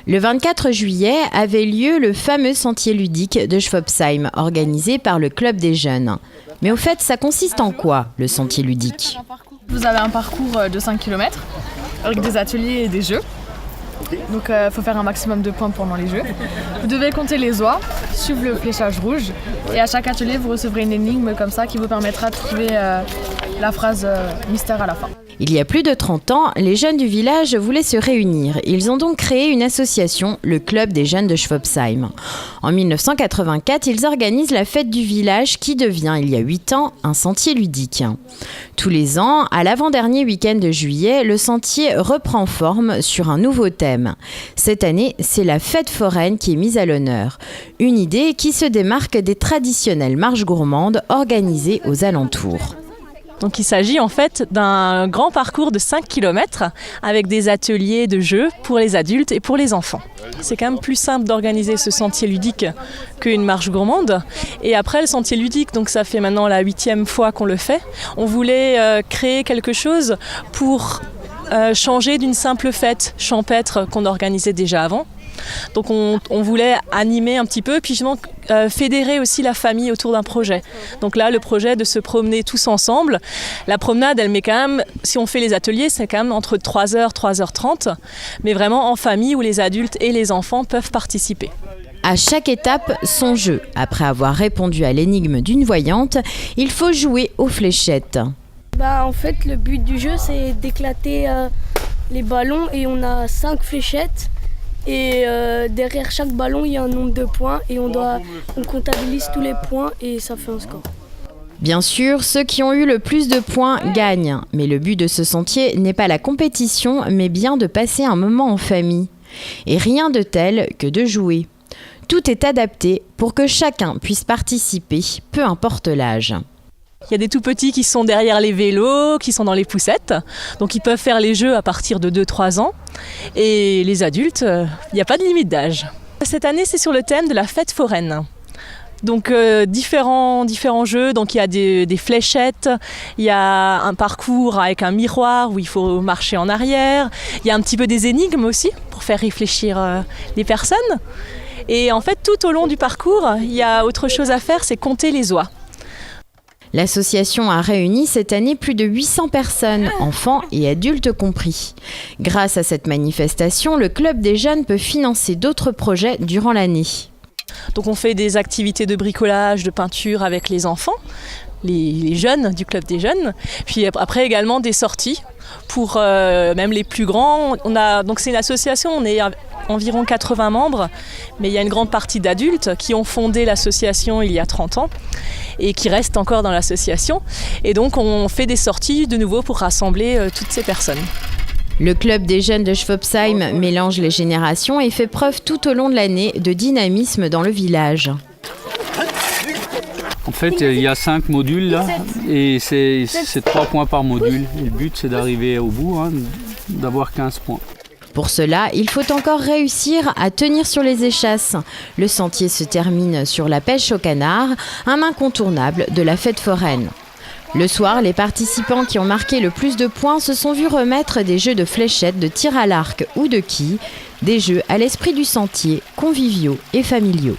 Le 24 juillet avait lieu le fameux sentier ludique de Schwabsheim, organisé par le Club des Jeunes. Mais au fait, ça consiste en quoi, le sentier ludique ? Vous avez un parcours de 5 km avec des ateliers et des jeux. Donc il faut faire un maximum de points pendant les jeux. Vous devez compter les oies, suivre le fléchage rouge. Et à chaque atelier, vous recevrez une énigme comme ça qui vous permettra de trouver la phrase mystère à la fin. Il y a plus de 30 ans, les jeunes du village voulaient se réunir. Ils ont donc créé une association, le Club des Jeunes de Schwabsheim. En 1984, ils organisent la fête du village qui devient, il y a 8 ans, un sentier ludique. Tous les ans, à l'avant-dernier week-end de juillet, le sentier reprend forme sur un nouveau thème. Cette année, c'est la fête foraine qui est mise à l'honneur. Une idée qui se démarque des traditionnelles marches gourmandes organisées aux alentours. Donc il s'agit en fait d'un grand parcours de 5 km avec des ateliers de jeux pour les adultes et pour les enfants. C'est quand même plus simple d'organiser ce sentier ludique qu'une marche gourmande. Et après le sentier ludique, donc ça fait maintenant la 8e fois qu'on le fait, on voulait créer quelque chose pour changer d'une simple fête champêtre qu'on organisait déjà avant. Donc on voulait animer un petit peu, puis justement fédérer aussi la famille autour d'un projet. Donc là, le projet de se promener tous ensemble. La promenade, elle met quand même, si on fait les ateliers, c'est quand même entre 3h, 3h30, mais vraiment en famille où les adultes et les enfants peuvent participer. À chaque étape, son jeu. Après avoir répondu à l'énigme d'une voyante, il faut jouer aux fléchettes. En fait, le but du jeu, c'est d'éclater les ballons et on a 5 fléchettes. Et derrière chaque ballon, il y a un nombre de points et on comptabilise tous les points et ça fait un score. Bien sûr, ceux qui ont eu le plus de points gagnent. Mais le but de ce sentier n'est pas la compétition, mais bien de passer un moment en famille. Et rien de tel que de jouer. Tout est adapté pour que chacun puisse participer, peu importe l'âge. Il y a des tout petits qui sont derrière les vélos, qui sont dans les poussettes. Donc ils peuvent faire les jeux à partir de 2-3 ans. Et les adultes, il n'y a pas de limite d'âge. Cette année, c'est sur le thème de la fête foraine. Donc différents jeux, donc il y a des fléchettes, il y a un parcours avec un miroir où il faut marcher en arrière, il y a un petit peu des énigmes aussi pour faire réfléchir les personnes. Et en fait, tout au long du parcours, il y a autre chose à faire, c'est compter les oies. L'association a réuni cette année plus de 800 personnes, enfants et adultes compris. Grâce à cette manifestation, le Club des Jeunes peut financer d'autres projets durant l'année. Donc on fait des activités de bricolage, de peinture avec les enfants, les jeunes du Club des Jeunes. Puis après également des sorties pour même les plus grands. Donc c'est une association, on est environ 80 membres, mais il y a une grande partie d'adultes qui ont fondé l'association il y a 30 ans et qui restent encore dans l'association. Et donc on fait des sorties de nouveau pour rassembler toutes ces personnes. Le Club des Jeunes de Schwabsheim mélange les générations et fait preuve tout au long de l'année de dynamisme dans le village. En fait, il y a 5 modules là, et c'est 3 points par module. Et le but, c'est d'arriver au bout, d'avoir 15 points. Pour cela, il faut encore réussir à tenir sur les échasses. Le sentier se termine sur la pêche au canard, un incontournable de la fête foraine. Le soir, les participants qui ont marqué le plus de points se sont vus remettre des jeux de fléchettes, de tir à l'arc ou de quilles, des jeux à l'esprit du sentier, conviviaux et familiaux.